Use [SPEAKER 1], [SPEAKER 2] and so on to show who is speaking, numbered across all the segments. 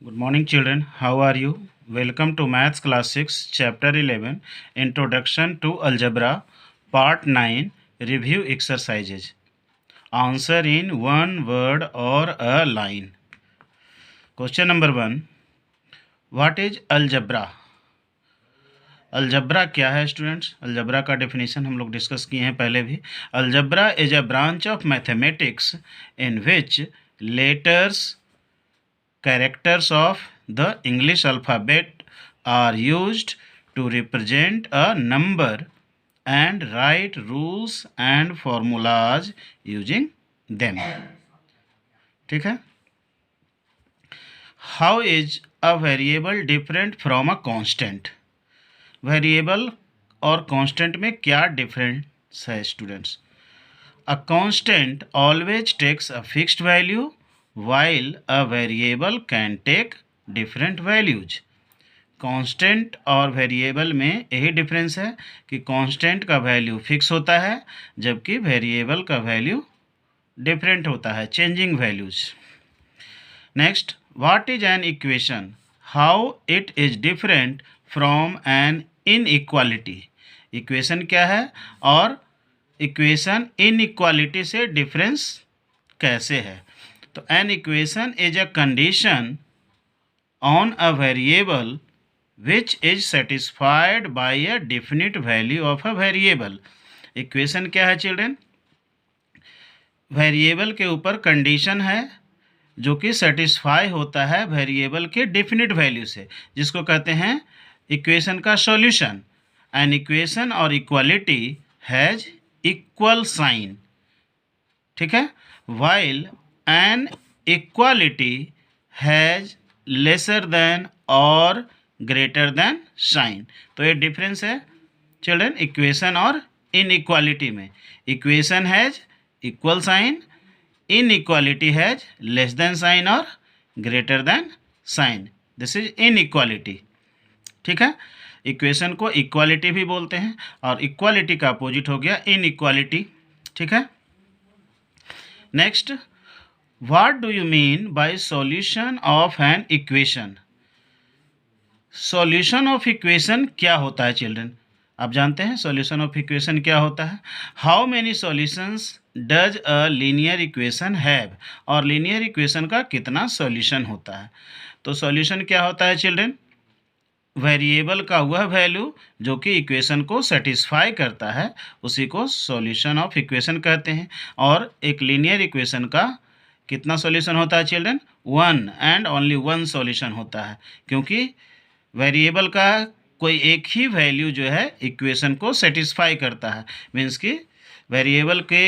[SPEAKER 1] Good morning, children. How are you? Welcome to Maths Class 6, Chapter 11, Introduction to Algebra, Part 9, Review Exercises. Answer in one word or a line. Question number 1. What is algebra? अलजब्रा क्या है students? अलजब्रा का definition हम लोग discuss किए हैं पहले भी. Algebra is a branch of mathematics in which letters characters of the English alphabet are used to represent a number and write rules and formulas using them. ठीक है. How is a variable different from a constant? Variable और constant में क्या difference है students? A constant always takes a fixed value while a variable can take different values. Constant और variable में यही difference है कि कांस्टेंट का वैल्यू फिक्स होता है जबकि वेरिएबल का वैल्यू डिफरेंट होता है, changing values. Next, what is an equation? How it is different from an inequality? Equation क्या है और इक्वेशन इनइक्वालिटी से डिफरेंस कैसे है? तो an equation is a condition on a variable which is satisfied by a definite value of a variable. Equation क्या है children? Variable के ऊपर कंडीशन है जो कि सेटिस्फाई होता है वेरिएबल के डेफिनिट वैल्यू से, जिसको कहते हैं इक्वेशन का सॉल्यूशन. एन इक्वेशन और इक्वालिटी हैज इक्वल साइन. ठीक है. While an equality has lesser than और ग्रेटर देन साइन. तो ये डिफरेंस है चिल्ड्रन इक्वेशन और इनइक्वालिटी में. Equation has equal sign, inequality has less than sign और greater than sign. This is inequality. ठीक है. इक्वेशन को इक्वालिटी भी बोलते हैं और इक्वालिटी का अपोजिट हो गया इनइक्वालिटी. ठीक है. Next, what do you mean by solution of an equation? Solution of equation क्या होता है चिल्ड्रन? आप जानते हैं सॉल्यूशन ऑफ इक्वेशन क्या होता है? How many solutions does a linear equation have? और लीनियर इक्वेशन का कितना सॉल्यूशन होता है? तो सॉल्यूशन क्या होता है चिल्ड्रन? वेरिएबल का वह वैल्यू जो कि इक्वेशन को सेटिस्फाई करता है उसी को सॉल्यूशन ऑफ इक्वेशन कहते हैं. और एक लीनियर इक्वेशन का कितना सॉल्यूशन होता है children? One and only one solution होता है, क्योंकि वेरिएबल का कोई एक ही वैल्यू जो है इक्वेशन को सेटिस्फाई करता है. मीन्स कि वेरिएबल के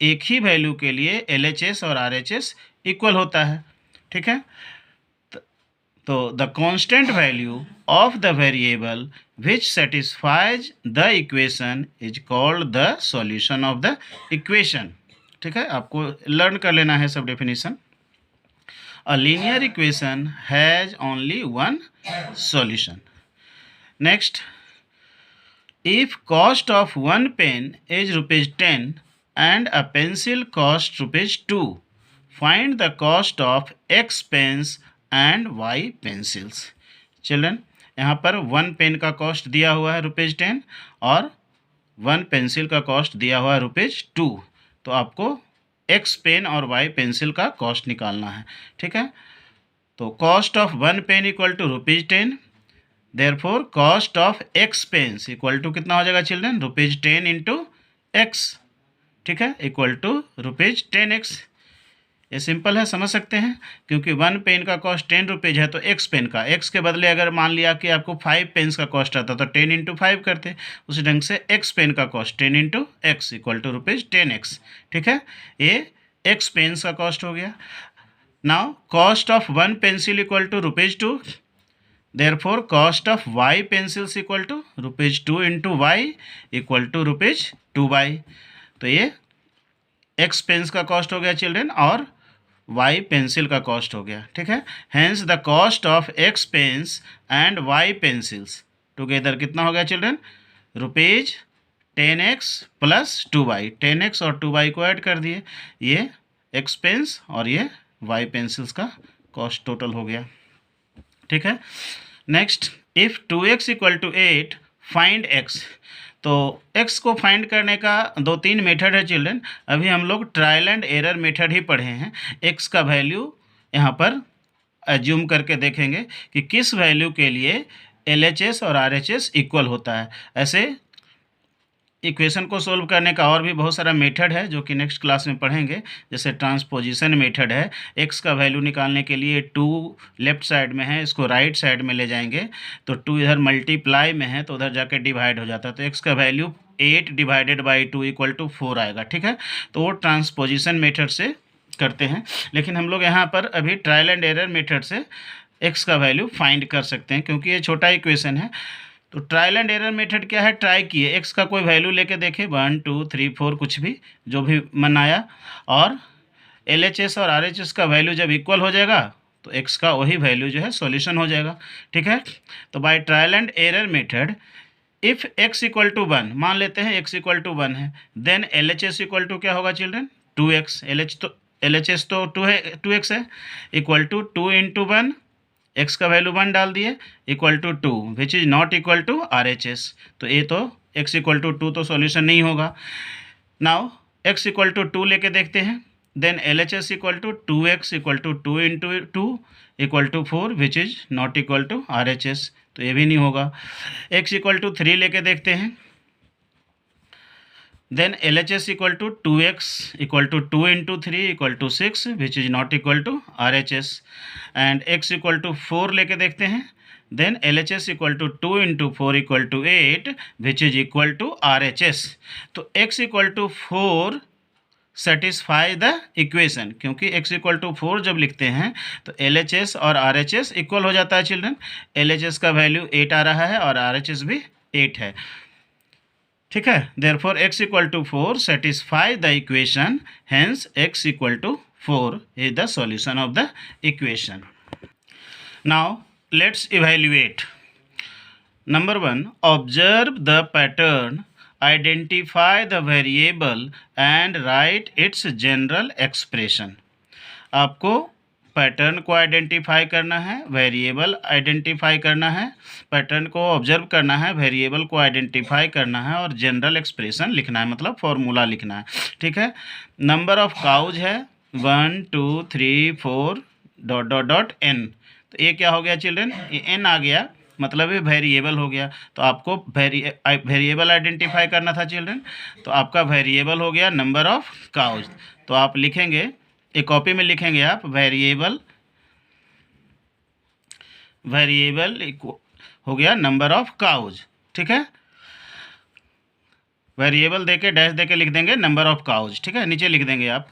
[SPEAKER 1] एक ही वैल्यू के लिए LHS और RHS इक्वल होता है. ठीक है. तो the constant value of the variable which satisfies the equation is called the solution of the equation. ठीक है. आपको लर्न कर लेना है सब definition. A linear equation has only one solution. Next, if cost of one pen is ₹10 and a pencil cost ₹2, find the cost of X pens and Y pencils. Children, यहाँ पर one pen का cost दिया हुआ है ₹10 और one pencil का cost दिया हुआ है ₹2. तो आपको X पेन और Y पेंसिल का कॉस्ट निकालना है. ठीक है. तो cost of one pen equal to ₹10. Therefore cost of X pens equal to कितना हो जाएगा चिल्ड्रन? ₹10 into X. ठीक है. Equal to ₹10x. ये सिंपल है, समझ सकते हैं, क्योंकि वन पेन का कॉस्ट ₹10 है तो X पेन का X के बदले अगर मान लिया कि आपको 5 पेन्स का कॉस्ट आता तो 10 इंटू 5 करते. उसी ढंग से X पेन का cost 10 into X equal to ₹10x. ठीक है. ये X पेन्स का कॉस्ट हो गया. Now cost of one pencil equal to ₹2. Therefore cost of Y pencils equal to ₹2 into Y equal to ₹2y. तो ये X पेन्स का कॉस्ट हो गया चिल्ड्रन और Y पेंसिल का कॉस्ट हो गया. ठीक है. Hence the cost of X pens and Y pencils together कितना हो गया children? ₹10x plus 2y. 10x और 2y को ऐड कर दिए, ये X पेन्स और ये Y पेंसिल्स का कॉस्ट टोटल हो गया. ठीक है। Next, if 2x equal to 8 find x। तो x को फाइंड करने का 2-3 मेथड है चिल्ड्रन। अभी हम लोग ट्रायल एंड एरर मेथड ही पढ़े हैं। x का वैल्यू यहाँ पर एज्यूम करके देखेंगे कि किस वैल्यू के लिए LHS और RHS इक्वल होता है। ऐसे इक्वेशन को सोल्व करने का और भी बहुत सारा मेथड है जो कि नेक्स्ट क्लास में पढ़ेंगे। जैसे ट्रांसपोजिशन मेथड है, x का वैल्यू निकालने के लिए 2 लेफ्ट साइड में है, इसको राइट साइड में ले जाएंगे तो 2 इधर मल्टीप्लाई में है तो उधर जाके डिवाइड हो जाता है, तो x का value 8 divided by 2 equal to 4 आएगा। ठीक है, तो वो ट्रांसपोजिशन मेथड से करते हैं, लेकिन हम लोग यहाँ पर अभी ट्रायल एंड एरर मेथड से x का वैल्यू फाइंड कर सकते हैं क्योंकि ये छोटा इक्वेशन है। तो ट्रायल एंड एरर मेथड क्या है, ट्राई किए x का कोई वैल्यू लेके देखे 1 2 3 4 कुछ भी जो भी मन आया, और LHS और RHS का वैल्यू जब इक्वल हो जाएगा तो x का वही वैल्यू जो है सॉल्यूशन हो जाएगा। ठीक है, तो by trial and error method if x equal to 1, मान लेते हैं x इक्वल टू 1 है, देन LHS इक्वल टू क्या होगा चिल्ड्रन, 2x। LHS तो 2 है, 2x है, इक्वल टू 2 इंटू 1, x का वैल्यू 1 डाल दिए, equal to 2 which is not equal to RHS। तो ये तो x इक्वल टू 2 तो सॉल्यूशन नहीं होगा। नाउ x इक्वल टू 2 लेके देखते हैं, then LHS equal to 2x equal to 2 into 2 equal to 4 which is not equal to RHS, तो ये भी नहीं होगा। x इक्वल टू 3 लेके देखते हैं, then LHS equal to 2x equal to 2 into 3 equal to 6 which is not equal to RHS, and x equal to 4 लेके देखते हैं, then LHS equal to 2 into 4 equal to 8 which is equal to RHS। तो x equal to 4 satisfy the equation, क्योंकि x equal to 4 जब लिखते हैं तो LHS और RHS इक्वल हो जाता है चिल्ड्रन। LHS का वैल्यू 8 आ रहा है और RHS भी 8 है। ठीक है, therefore x equal to 4 satisfy the equation, hence x equal to 4 is the solution of the equation. Now let's evaluate. Number 1, observe the pattern, identify the variable and write its general expression. आपको pattern को identify करना है, variable identify करना है, pattern को observe करना है, variable को आइडेंटिफाई करना है और जनरल एक्सप्रेशन लिखना है, मतलब फॉर्मूला लिखना है। ठीक है, नंबर ऑफ काउज है 1 2 3 4 डॉट डॉट डॉट n। तो ये क्या हो गया चिल्ड्रन, ये n आ गया, मतलब ये वेरिएबल हो गया। तो आपको वेरिएबल आइडेंटिफाई करना था चिल्ड्रन, तो आपका वेरिएबल हो गया नंबर ऑफ काउज। तो आप लिखेंगे, एक कॉपी में लिखेंगे आप वेरिएबल हो गया नंबर ऑफ काउज। ठीक है, वेरिएबल देके डैश देके लिख देंगे नंबर ऑफ काउज। ठीक है, नीचे लिख देंगे आप,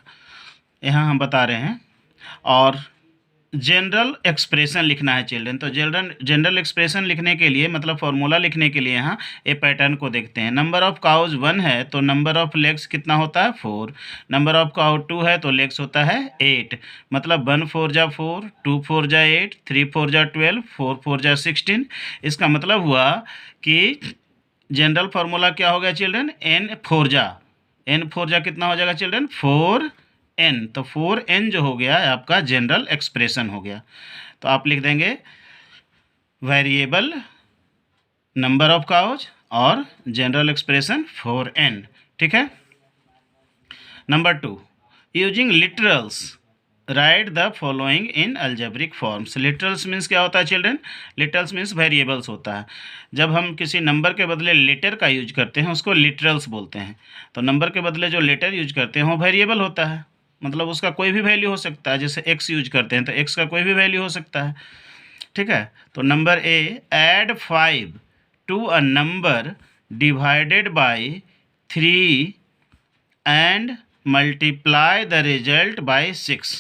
[SPEAKER 1] यहाँ हम बता रहे हैं। और जनरल एक्सप्रेशन लिखना है चिल्ड्रन, तो जनरल एक्सप्रेशन लिखने के लिए, मतलब फॉर्मूला लिखने के लिए यहाँ ए पैटर्न को देखते हैं। नंबर ऑफ काउज 1 है तो नंबर ऑफ लेग्स कितना होता है 4, नंबर ऑफ काउ 2 है तो लेग्स होता है 8, मतलब 1 4 जा 4, 2 4 जा 8, 3 4 जा 12, 4 4 जा 16। इसका मतलब हुआ कि जनरल फार्मूला क्या हो गया चिल्ड्रन, n 4 जा कितना हो जाएगा चिल्ड्रन, 4n। तो 4n जो हो गया आपका जनरल एक्सप्रेशन हो गया। तो आप लिख देंगे वेरिएबल नंबर ऑफ काउज और जनरल एक्सप्रेशन 4n। ठीक है, number 2, using literals right the following in algebraic forms. Literals means क्या होता है चिल्ड्रन, लिटरल्स मीन्स वेरिएबल्स होता है। जब हम किसी नंबर के बदले लेटर का यूज करते हैं उसको लिटरल्स बोलते हैं। तो नंबर के बदले जो लेटर यूज करते हैं वो वेरिएबल होता है, मतलब उसका कोई भी वैल्यू हो सकता है। जैसे x यूज करते हैं तो x का कोई भी वैल्यू हो सकता है। ठीक है, तो number A, add 5 to a number divided by 3 and multiply the result by 6।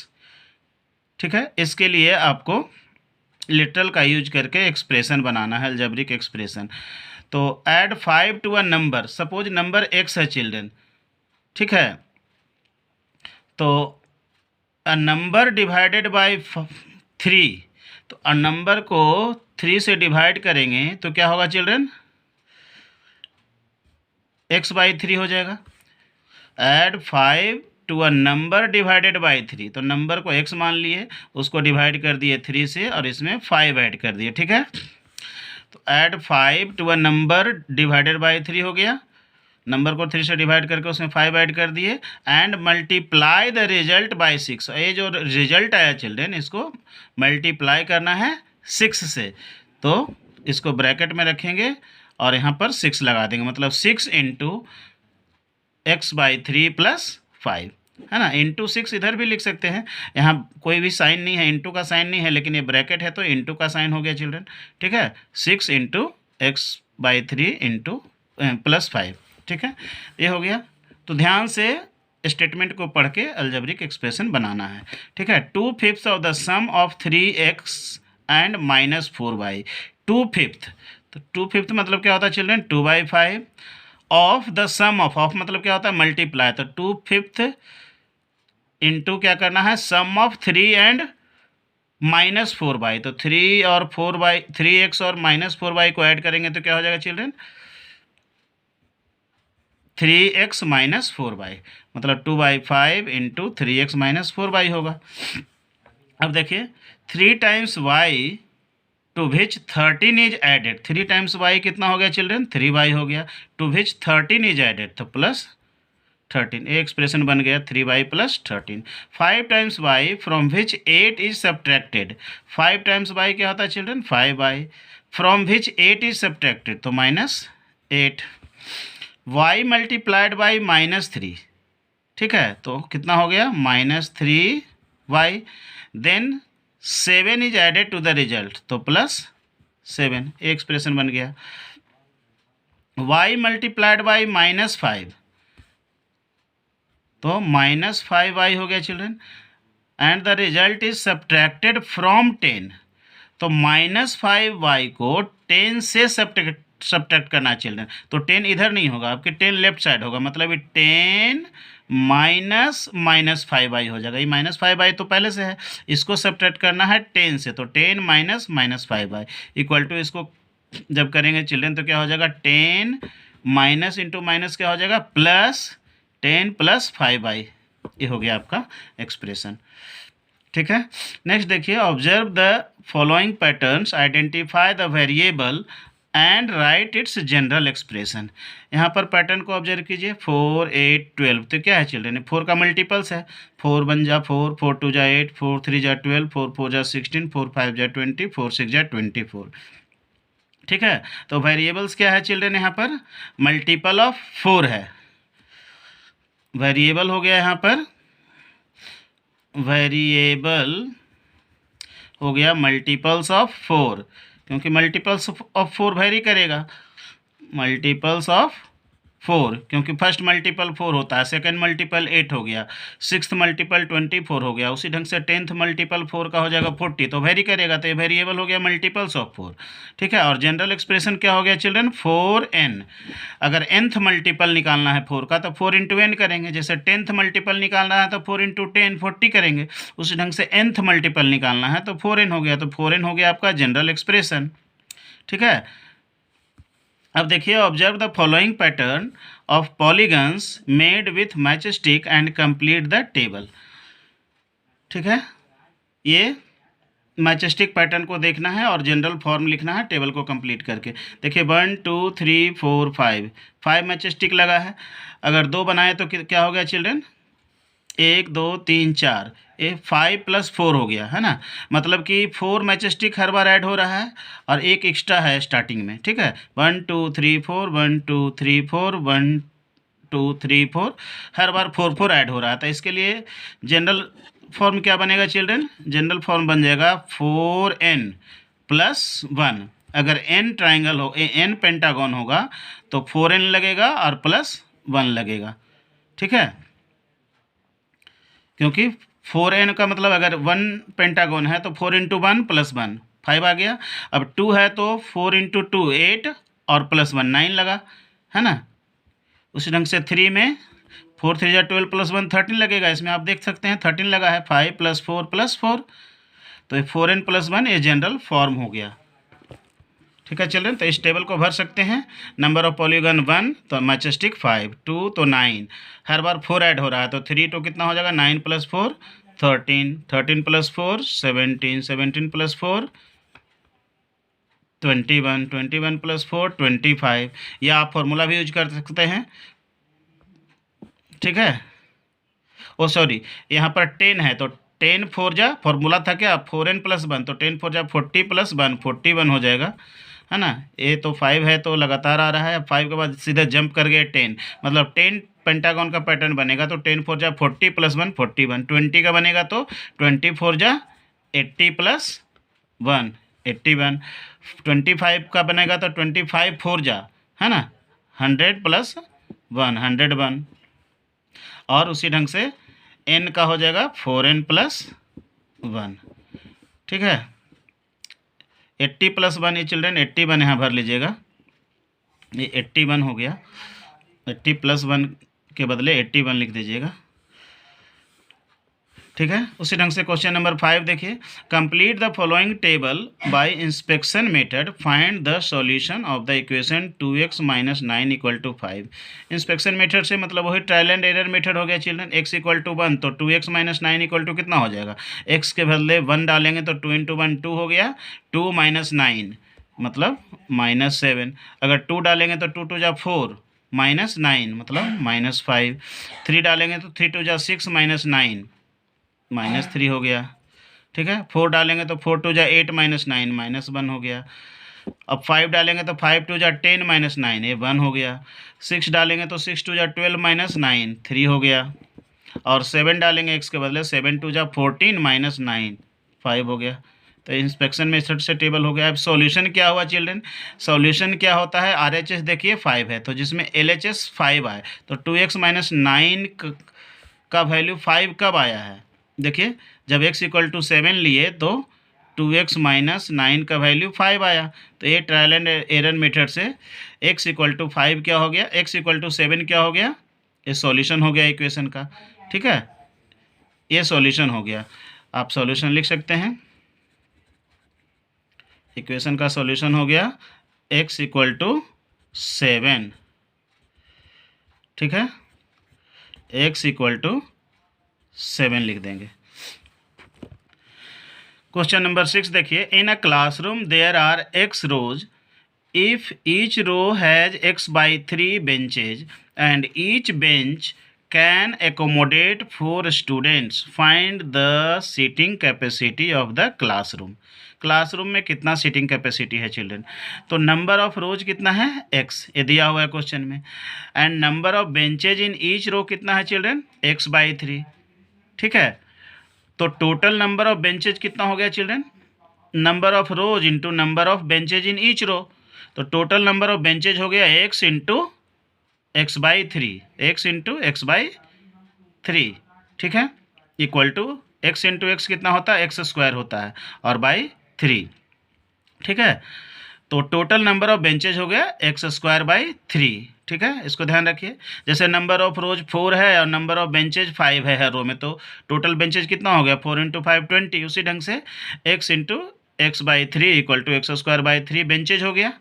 [SPEAKER 1] ठीक है, इसके लिए आपको लिटरल का यूज करके एक्सप्रेशन बनाना है, अलजेब्रिक एक्सप्रेशन। तो add 5 to a number, suppose number x है चिल्ड्रन। ठीक है, तो अ नंबर डिवाइडेड बाय 3, तो अ नंबर को 3 से डिवाइड करेंगे तो क्या होगा चिल्ड्रन, x/3 हो जाएगा। Add 5 to a number divided by 3, तो नंबर को x मान लिए, उसको डिवाइड कर दिए 3 से और इसमें 5 ऐड कर दिए, ठीक है। तो add 5 to a number divided by 3 हो गया, नंबर को 3 से डिवाइड करके उसमें 5 ऐड कर दिए, and multiply the result by 6। ये जो रिजल्ट आया चिल्ड्रेन, इसको मल्टीप्लाई करना है 6 से, तो इसको ब्रैकेट में रखेंगे और यहाँ पर 6 लगा देंगे, मतलब 6 इंटू एक्स बाई 3 प्लस 5, है ना। इंटू 6 इधर भी लिख सकते हैं, यहाँ कोई भी साइन नहीं है, इंटू का साइन नहीं है, लेकिन ये ब्रैकेट है तो इंटू का साइन हो गया चिल्ड्रन, ठीक है। 6 into x by 3 into plus 5, ठीक है, ये हो गया। तो ध्यान से स्टेटमेंट को पढ़ के अलजेब्रिक एक्सप्रेशन बनाना है, ठीक है। 2/5 of the sum of 3x and -4y, 2/5, तो 2/5 मतलब क्या होता है children, 2/5 of the sum of मतलब क्या होता है, मल्टीप्लाई, तो 2/5 इंटू क्या करना है, सम ऑफ 3 एंड -4y, तो 3 और 4y, 3x और -4y को ऐड करेंगे तो क्या हो जाएगा चिल्ड्रन, 3x - 4y, मतलब 2/5 इंटू 3x - 4y होगा। अब देखिए 3 times y to which 13 is added, 3 times y कितना हो गया चिल्ड्रन, 3y हो गया, टू विच 13 इज एडेड, तो प्लस 13, ये एक्सप्रेशन बन गया 3y + 13। 5 times y from which 8 is subtracted, 5 times y क्या होता है children, 5y, from which 8 is subtracted, तो -8, y मल्टीप्लाइड बाई -3, ठीक है, तो कितना हो गया, -3y, then 7 is added to the result, तो +7, ये एक्सप्रेशन बन गया। y मल्टीप्लाइड बाई -5, तो -5y हो गया children, and the result is subtracted from 10, तो -5y को 10 से सब्ट्रैक्ट करना चिल्ड्रन, तो 10 इधर नहीं होगा, आपके 10 लेफ्ट साइड होगा, मतलब ये 10 -5y हो जाएगा, ये -5y तो पहले से है, इसको सब्ट्रैक्ट करना है 10 से, तो 10 -5y इक्वल टू, इसको जब करेंगे चिल्ड्रन तो क्या हो जाएगा, 10 माइनस इंटू माइनस क्या हो जाएगा, +10 + 5y, ये हो गया आपका एक्सप्रेशन, ठीक है। नेक्स्ट देखिए, observe the following patterns, identify the variable and write its general expression. यहाँ पर पैटर्न को ऑब्जर्व कीजिए, 4 8 12, तो क्या है चिल्ड्रन, 4 का मल्टीपल्स है, 4 1 जा 4, 4 2 जा 8, 4 3 जा 12, 4 4 जा 16, 4 5 जा 20, 4 6 जा 24, ठीक है। तो वेरिएबल्स क्या है चिल्ड्रन, यहाँ पर मल्टीपल ऑफ 4 है, वेरिएबल हो गया यहाँ पर, वेरिएबल हो गया मल्टीपल्स ऑफ 4, क्योंकि मल्टीपल्स ऑफ 4 वेरी करेगा, मल्टीपल्स ऑफ 4, क्योंकि फर्स्ट मल्टीपल 4 होता है, सेकंड मल्टीपल 8 हो गया, सिक्स्थ मल्टीपल 24 हो गया, उसी ढंग से 10th मल्टीपल 4 का हो जाएगा 40, तो वेरी करेगा, तो ये वेरिएबल हो गया मल्टीपल्स ऑफ 4, ठीक है। और जनरल एक्सप्रेशन क्या हो गया चिल्ड्रन, 4n, अगर nth मल्टीपल निकालना है 4 का तो 4 × n करेंगे, जैसे 10th मल्टीपल निकालना है तो 4 × 10 40 करेंगे, उसी ढंग से nth मल्टीपल निकालना है तो 4n हो गया, तो 4n हो गया आपका जनरल एक्सप्रेशन, ठीक है। अब देखिए, observe the following pattern of polygons made with matchstick and complete the table, ठीक है। ये मैचस्टिक पैटर्न को देखना है और जनरल फॉर्म लिखना है टेबल को कंप्लीट करके। देखिए 1 2 3 4 5 मैचस्टिक लगा है, अगर 2 बनाए तो क्या हो गया चिल्ड्रन, 1 2 3 4, ये 5 + 4 हो गया, है ना, मतलब कि 4 मैचस्टिक हर बार ऐड हो रहा है और एक एक्स्ट्रा है स्टार्टिंग में, ठीक है। 1 2 3 4 1 2 3 4 1 2 3 4, हर बार 4 4 ऐड हो रहा था, इसके लिए जनरल फॉर्म क्या बनेगा चिल्ड्रन, जनरल फॉर्म बन जाएगा 4n + 1, अगर n ट्राइंगल हो, n पेंटागन होगा तो 4n लगेगा और +1 लगेगा, ठीक है, क्योंकि 4n का मतलब अगर 1 पेंटागन है तो 4 × 1 + 1 5 आ गया, अब 2 है तो 4 × 2 8 और +1 9 लगा, है ना। उसी ढंग से 3 में 4 3 जा 12 + 1 13 लगेगा, इसमें आप देख सकते हैं 13 लगा है, 5 + 4 + 4, तो 4n + 1 ये जनरल फॉर्म हो गया, ठीक है चिल्ड्रन, तो इस टेबल को भर सकते हैं। नंबर ऑफ पॉलीगन 1 तो मैचस्टिक 5, 2 तो 9, हर बार 4 ऐड हो रहा है तो 3 तो कितना हो जाएगा 9 + 4 13, 13 + 4 17, 17 + 4 21, 21 + 4 25। या आप फॉर्मूला भी यूज कर सकते हैं। ठीक है, ओ सॉरी, यहाँ पर 10 है तो 10 4 जा फॉर्मूला था क्या 4n + 1, तो 10 4 जा 40 + 1 41 हो जाएगा, है ना। ये तो 5 है तो लगातार आ रहा है, अब 5 के बाद सीधे जंप कर गए 10, मतलब 10 पेंटागन का पैटर्न बनेगा तो 10 4 जा 40 + 1 41, 20 का बनेगा तो 20 4 जा 80 + 1 81, 25 का बनेगा तो 25 4 जा, है ना 100 + 1 101, और उसी ढंग से n का हो जाएगा 4n + 1। ठीक है, 80 + 1, ये चिल्ड्रन 81 यहाँ भर लीजिएगा, ये 81 हो गया, 80 + 1 के बदले 81 लिख दीजिएगा। ठीक है, उसी ढंग से क्वेश्चन नंबर 5 देखिए, complete the following table by inspection method, find the solution of the equation 2x - 9 = 5। Inspection method से मतलब वही ट्रायल एंड एरर मेथड हो गया चिल्ड्रन। x = 1 तो 2x - 9 = कितना हो जाएगा, x के बदले 1 डालेंगे तो 2 × 1 2 हो गया, 2 - 9 मतलब -7, अगर 2 डालेंगे तो 2 × 2 = 4 -9 मतलब -5, 3 डालेंगे तो 3 × 2 = 6 -9 -3 हो गया। ठीक है, 4 डालेंगे तो 4 × 2 = 8 -9 -1 हो गया। अब 5 डालेंगे तो 5 × 2 = 10 -9 ये 1 हो गया। 6 डालेंगे तो 6 × 2 = 12 -9 3 हो गया। और 7 डालेंगे x के बदले 7 × 2 = 14 -9 5 हो गया। तो इंस्पेक्शन मेथड से टेबल हो गया। अब सॉल्यूशन क्या हुआ चिल्ड्रन, सॉल्यूशन क्या होता है, RHS देखिए 5 है तो जिसमें LHS 5 आए तो 2x - 9 का वैल्यू 5 कब आया है, देखिए जब x = 7 लिए तो 2x - 9 का वैल्यू 5 आया, तो ये ट्रायल एंड एरर मेथड से x = 5 क्या हो गया, x = 7 क्या हो गया, ये सॉल्यूशन हो गया इक्वेशन का। ठीक है, ये सॉल्यूशन हो गया, आप सॉल्यूशन लिख सकते हैं। इक्वेशन का सॉल्यूशन हो गया x = 7। ठीक है, x = 7 लिख देंगे। क्वेश्चन नंबर 6 देखिए, in a classroom there are x rows, if each row has x/3 benches and each bench can accommodate 4 students, find the seating capacity of the classroom. Classroom में कितना seating capacity है children, तो number of rows कितना है x, ये दिया हुआ है क्वेश्चन में, and number of benches in each row कितना है चिल्ड्रन x/3। ठीक है, तो टोटल नंबर ऑफ बेंचेज कितना हो गया children, number of rows into number of benches in each row, तो टोटल नंबर ऑफ बेंचेज हो गया x × x/3, x × x/3। ठीक है, इक्वल टू x × x कितना होता है x² होता है और बाई 3। ठीक है, तो टोटल नंबर ऑफ बेंचेज हो गया x²/3। ठीक है, इसको ध्यान रखिए, जैसे नंबर ऑफ रोज 4 है और नंबर ऑफ बेंचेज 5 है हर रो में, तो टोटल बेंचेज कितना हो गया 4 × 5 20। उसी ढंग से x × x/3 = x²/3 बेंचेज हो गया,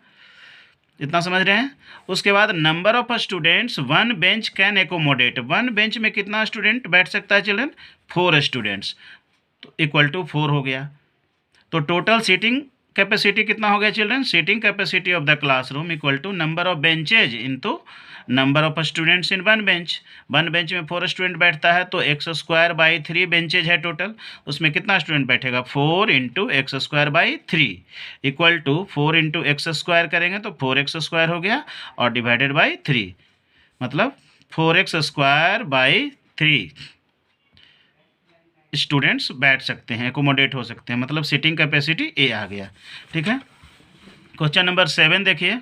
[SPEAKER 1] इतना समझ रहे हैं। उसके बाद number of students 1 bench can accommodate, 1 bench में कितना स्टूडेंट बैठ सकता है चिल्ड्रन 4 स्टूडेंट्स, तो = 4 हो गया। तो टोटल सीटिंग कैपेसिटी कितना हो गया children, seating capacity of the classroom equal to number of benches into number of students in 1 bench. 1 bench में 4 स्टूडेंट बैठता है तो x²/3 बेंचेज है टोटल, उसमें कितना स्टूडेंट बैठेगा 4 × x²/3 इक्वल टू 4 × x² करेंगे तो 4x² हो गया और डिवाइडेड बाई 3, मतलब 4x²/3 स्टूडेंट्स बैठ सकते हैं, एकोमोडेट हो सकते हैं, मतलब सीटिंग कैपेसिटी ए आ गया। ठीक है, क्वेश्चन नंबर 7 देखिए,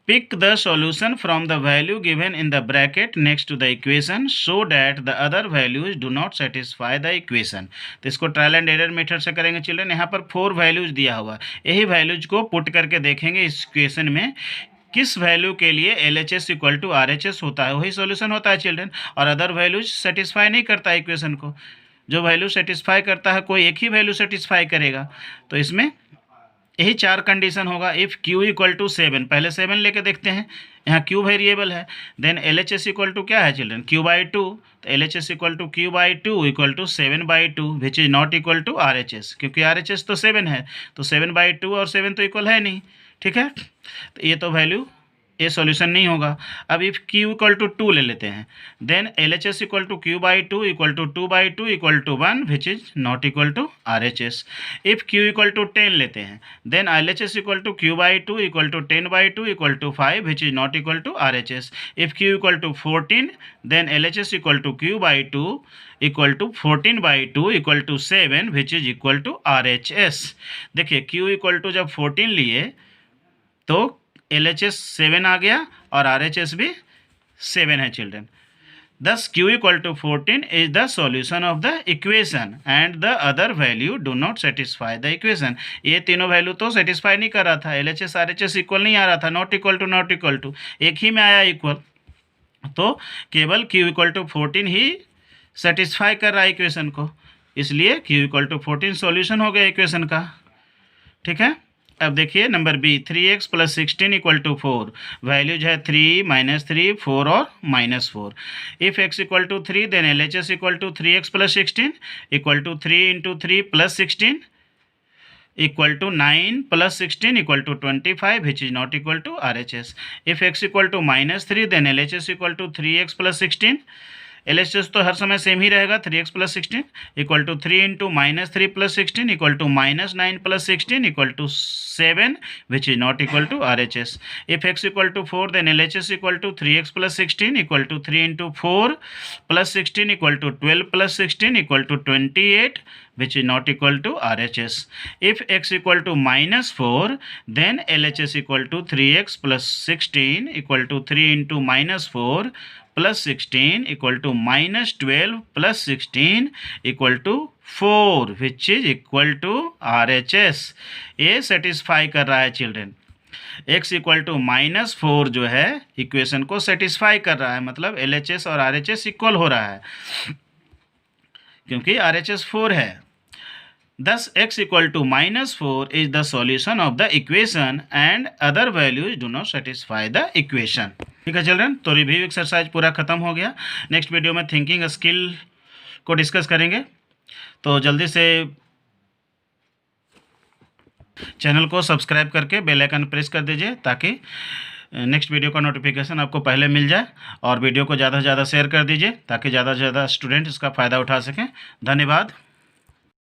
[SPEAKER 1] pick the solution from the value given in the bracket next to the equation so that the other values do not satisfy the equation. तो इसको ट्रायल एंड एरर मेथड से करेंगे children. यहाँ पर 4 values दिया हुआ, यही वैल्यूज को पुट करके देखेंगे इस इक्वेशन में किस वैल्यू के लिए LHS = RHS होता है, वही सॉल्यूशन होता है चिल्ड्रन, और अदर वैल्यूज सेटिस्फाई नहीं करता है इक्वेशन को। जो वैल्यू सेटिस्फाई करता है कोई एक ही वैल्यू सेटिस्फाई करेगा, तो इसमें यही 4 कंडीशन होगा। इफ़ q इक्वल टू 7, पहले 7 लेके देखते हैं, यहाँ q वेरिएबल है। देन LHS इक्वल टू क्या है चिल्ड्रन, q/2, तो LHS equal to q/2 equal to 7/2 which is not equal to RHS, क्योंकि RHS तो 7 है, तो 7/2 और 7 तो इक्वल है नहीं, ठीक है। तो ये तो वैल्यू, ये सॉल्यूशन नहीं होगा। अब इफ़ q इक्वल टू 2 ले लेते हैं, then LHS equal to q/2 equal to 2/2 equal to 1 which is not equal to RHS। If q equal to 10 लेते हैं, then LHS equal to q/2 equal to 10/2 equal to 5 which is not equal to RHS। If q equal to 14, then LHS equal to q/2 equal to 14/2 equal to 7 which is equal to RHS। देखिए q equal to जब 14 लिए तो LHS 7 आ गया और RHS भी 7 है children. Thus q equal to 14 is the solution of the equation and the other value do not satisfy the equation। ये तीनों वैल्यू तो सेटिस्फाई नहीं कर रहा था, LHS RHS इक्वल नहीं आ रहा था, नॉट इक्वल टू, एक ही में आया इक्वल, तो केवल q इक्वल टू 14 ही सेटिस्फाई कर रहा है इक्वेशन को, इसलिए q इक्वल टू 14 सॉल्यूशन हो गया इक्वेशन का, ठीक है। अब देखिए number B, 3x plus 16 equal to 4, values है 3, -3, 4 और -4। If x equal to 3, then LHS equal to 3x plus 16 equal to 3 into 3 plus 16 equal to 9 plus 16 equal to 25 which is not equal to RHS। If x equal to -3, then LHS equal to 3x plus 16, LHS तो हर समय same ही रहेगा, 3x plus 16 equal to 3 into -3 plus 16 equal to -9 plus 16 equal to 7 which is not equal to RHS। If x equal to 4, then LHS equal to 3x plus 16 equal to 3 into 4 plus 16 equal to 12 plus 16 equal to 28 which is not equal to RHS. If x equal to -4, then LHS equal to 3x plus 16 equal to 3 into -4 plus 16 equal to -12 plus 16 equal to 4 which is equal to RHS. ये satisfy कर रहा है children. x equal to -4 जो है equation को satisfy कर रहा है, मतलब LHS और RHS इक्वल हो रहा है क्योंकि RHS 4 है। Thus x equal to -4 is the solution of the equation and other values do not satisfy the equation। ठीक है चिल्ड्रन, तो रिव्यू एक्सरसाइज पूरा खत्म हो गया। नेक्स्ट वीडियो में थिंकिंग स्किल को डिस्कस करेंगे, तो जल्दी से चैनल को सब्सक्राइब करके बेल आइकन प्रेस कर दीजिए ताकि नेक्स्ट वीडियो का नोटिफिकेशन आपको पहले मिल जाए, और वीडियो को ज़्यादा से ज़्यादा शेयर कर दीजिए ताकि ज़्यादा से ज़्यादा स्टूडेंट इसका फ़ायदा उठा सकें। धन्यवाद।